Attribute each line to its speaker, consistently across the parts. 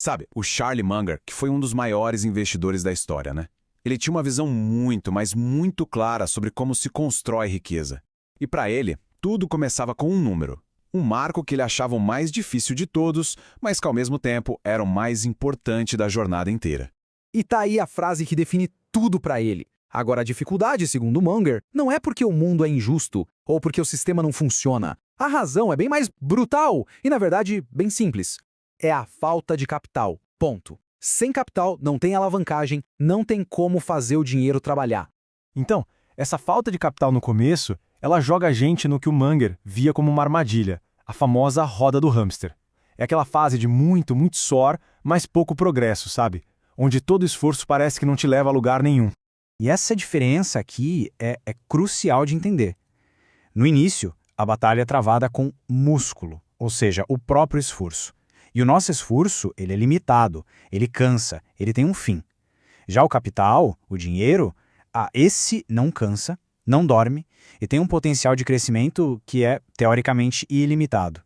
Speaker 1: Sabe, o Charlie Munger, que foi um dos maiores investidores da história, né? Ele tinha uma visão muito, mas muito clara sobre como se constrói riqueza. E para ele, tudo começava com um número. Um marco que ele achava o mais difícil de todos, mas que ao mesmo tempo era o mais importante da jornada inteira.
Speaker 2: E tá aí a frase que define tudo para ele. Agora, a dificuldade, segundo Munger, não é porque o mundo é injusto ou porque o sistema não funciona. A razão é bem mais brutal e, na verdade, bem simples. É a falta de capital. Ponto. Sem capital, não tem alavancagem, não tem como fazer o dinheiro trabalhar.
Speaker 3: Então, essa falta de capital no começo, ela joga a gente no que o Munger via como uma armadilha, a famosa roda do hamster. É aquela fase de muito, muito suor, mas pouco progresso, sabe? Onde todo esforço parece que não te leva a lugar nenhum.
Speaker 2: E essa diferença aqui é crucial de entender. No início, a batalha é travada com músculo, ou seja, o próprio esforço. E o nosso esforço, ele é limitado, ele cansa, ele tem um fim. Já o capital, o dinheiro, esse não cansa, não dorme e tem um potencial de crescimento que é, teoricamente, ilimitado.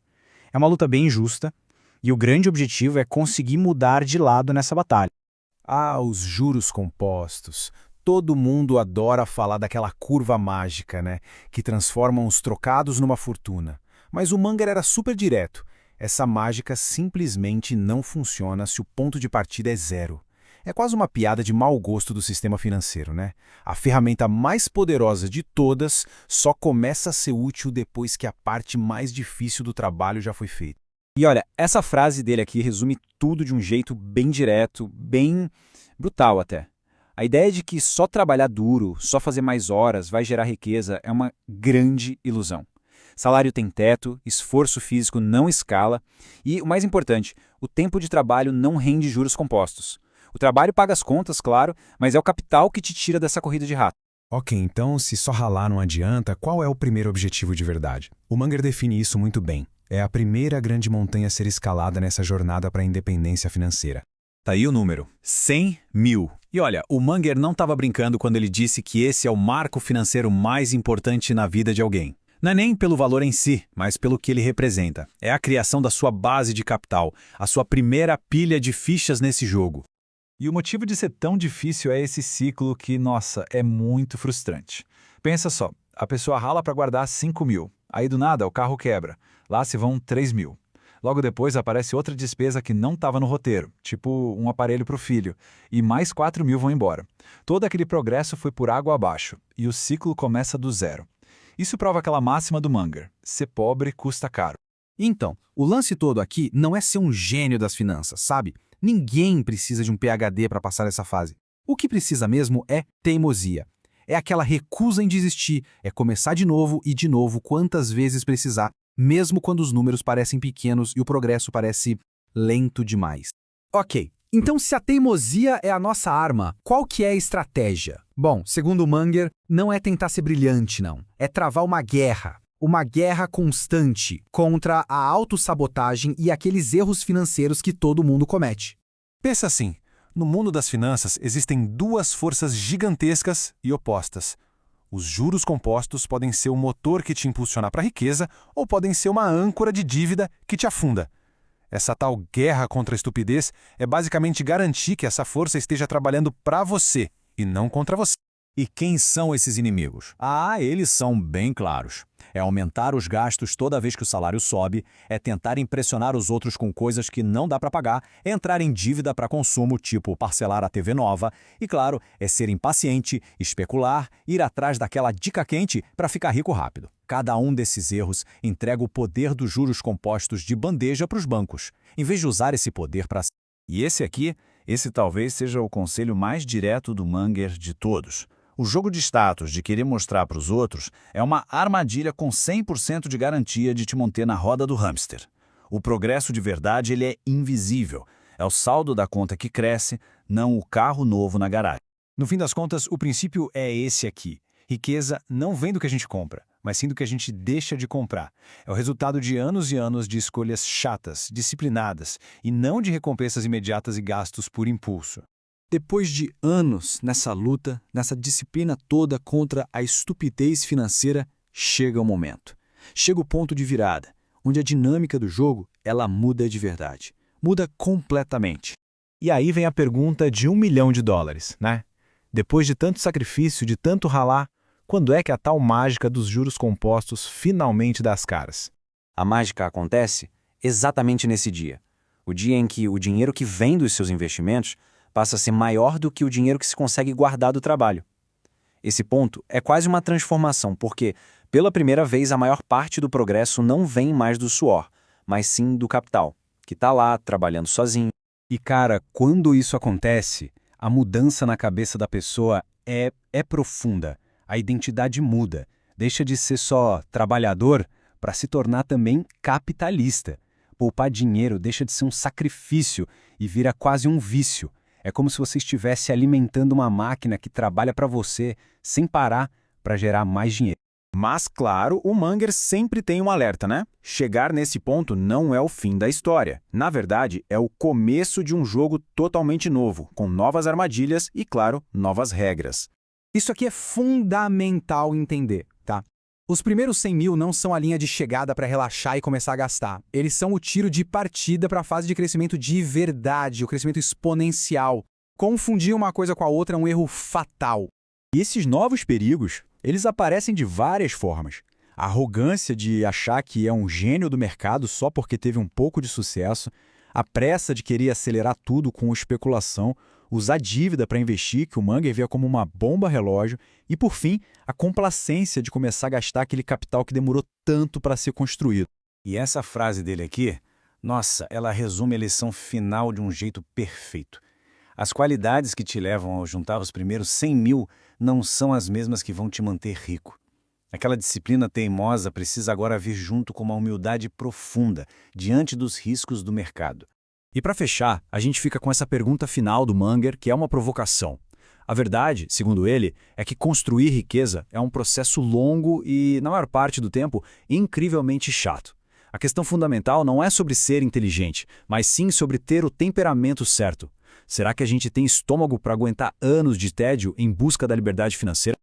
Speaker 2: É uma luta bem justa e o grande objetivo é conseguir mudar de lado nessa batalha.
Speaker 4: Ah, os juros compostos. Todo mundo adora falar daquela curva mágica, né? Que transforma os trocados numa fortuna. Mas o Munger era super direto. Essa mágica simplesmente não funciona se o ponto de partida é zero. É quase uma piada de mau gosto do sistema financeiro, né? A ferramenta mais poderosa de todas só começa a ser útil depois que a parte mais difícil do trabalho já foi feita.
Speaker 5: E olha, essa frase dele aqui resume tudo de um jeito bem direto, bem brutal até. A ideia de que só trabalhar duro, só fazer mais horas vai gerar riqueza é uma grande ilusão. Salário tem teto, esforço físico não escala e, o mais importante, o tempo de trabalho não rende juros compostos. O trabalho paga as contas, claro, mas é o capital que te tira dessa corrida de rato.
Speaker 4: Ok, então se só ralar não adianta, qual é o primeiro objetivo de verdade? O Munger define isso muito bem. É a primeira grande montanha a ser escalada nessa jornada para a independência financeira.
Speaker 1: Tá aí o número, 100 mil. E olha, o Munger não estava brincando quando ele disse que esse é o marco financeiro mais importante na vida de alguém. Não é nem pelo valor em si, mas pelo que ele representa. É a criação da sua base de capital, a sua primeira pilha de fichas nesse jogo.
Speaker 6: E o motivo de ser tão difícil é esse ciclo que, nossa, é muito frustrante. Pensa só, a pessoa rala para guardar 5 mil, aí do nada o carro quebra, lá se vão 3 mil. Logo depois aparece outra despesa que não estava no roteiro, tipo um aparelho para o filho, e mais 4 mil vão embora. Todo aquele progresso foi por água abaixo, e o ciclo começa do zero. Isso prova aquela máxima do Munger: ser pobre custa caro.
Speaker 2: Então, o lance todo aqui não é ser um gênio das finanças, sabe? Ninguém precisa de um PhD para passar essa fase. O que precisa mesmo é teimosia. É aquela recusa em desistir, é começar de novo e de novo quantas vezes precisar, mesmo quando os números parecem pequenos e o progresso parece lento demais. Ok, então se a teimosia é a nossa arma, qual que é a estratégia? Bom, segundo o Munger, não é tentar ser brilhante, não. É travar uma guerra. Uma guerra constante contra a autossabotagem e aqueles erros financeiros que todo mundo comete.
Speaker 4: Pensa assim, no mundo das finanças existem duas forças gigantescas e opostas. Os juros compostos podem ser o motor que te impulsiona para a riqueza ou podem ser uma âncora de dívida que te afunda. Essa tal guerra contra a estupidez é basicamente garantir que essa força esteja trabalhando para você e não contra você.
Speaker 1: E quem são esses inimigos? Eles são bem claros. É aumentar os gastos toda vez que o salário sobe, é tentar impressionar os outros com coisas que não dá para pagar, é entrar em dívida para consumo, tipo parcelar a TV nova, e claro, é ser impaciente, especular, ir atrás daquela dica quente para ficar rico rápido. Cada um desses erros entrega o poder dos juros compostos de bandeja para os bancos, em vez de usar esse poder para...
Speaker 5: E esse talvez seja o conselho mais direto do Munger de todos. O jogo de status de querer mostrar para os outros é uma armadilha com 100% de garantia de te manter na roda do hamster. O progresso de verdade ele é invisível. É o saldo da conta que cresce, não o carro novo na garagem.
Speaker 4: No fim das contas, o princípio é esse aqui. Riqueza não vem do que a gente compra, mas sim do que a gente deixa de comprar. É o resultado de anos e anos de escolhas chatas, disciplinadas, e não de recompensas imediatas e gastos por impulso.
Speaker 2: Depois de anos nessa luta, nessa disciplina toda contra a estupidez financeira, chega o momento. Chega o ponto de virada, onde a dinâmica do jogo ela muda de verdade.
Speaker 4: muda completamente. E aí vem a pergunta de $1 milhão, né? Depois de tanto sacrifício, de tanto ralar, quando é que a tal mágica dos juros compostos finalmente dá as caras?
Speaker 5: A mágica acontece exatamente nesse dia. O dia em que o dinheiro que vem dos seus investimentos passa a ser maior do que o dinheiro que se consegue guardar do trabalho. Esse ponto é quase uma transformação, porque, pela primeira vez, a maior parte do progresso não vem mais do suor, mas sim do capital, que está lá trabalhando sozinho.
Speaker 4: E cara, quando isso acontece, a mudança na cabeça da pessoa é profunda. A identidade muda. Deixa de ser só trabalhador para se tornar também capitalista. Poupar dinheiro deixa de ser um sacrifício e vira quase um vício. É como se você estivesse alimentando uma máquina que trabalha para você sem parar para gerar mais dinheiro. Mas, claro, o Munger sempre tem um alerta, né? Chegar nesse ponto não é o fim da história. Na verdade, é o começo de um jogo totalmente novo, com novas armadilhas e, claro, novas regras.
Speaker 2: Isso aqui é fundamental entender, tá? Os primeiros 100 mil não são a linha de chegada para relaxar e começar a gastar. Eles são o tiro de partida para a fase de crescimento de verdade, o crescimento exponencial. Confundir uma coisa com a outra é um erro fatal.
Speaker 1: E esses novos perigos, eles aparecem de várias formas. A arrogância de achar que é um gênio do mercado só porque teve um pouco de sucesso, a pressa de querer acelerar tudo com especulação, usar dívida para investir, que o Munger via como uma bomba relógio, e, por fim, a complacência de começar a gastar aquele capital que demorou tanto para ser construído.
Speaker 4: E essa frase dele aqui, nossa, ela resume a lição final de um jeito perfeito. As qualidades que te levam a juntar os primeiros 100 mil não são as mesmas que vão te manter rico. Aquela disciplina teimosa precisa agora vir junto com uma humildade profunda diante dos riscos do mercado.
Speaker 1: E para fechar, a gente fica com essa pergunta final do Munger, que é uma provocação. A verdade, segundo ele, é que construir riqueza é um processo longo e, na maior parte do tempo, incrivelmente chato. A questão fundamental não é sobre ser inteligente, mas sim sobre ter o temperamento certo. Será que a gente tem estômago para aguentar anos de tédio em busca da liberdade financeira?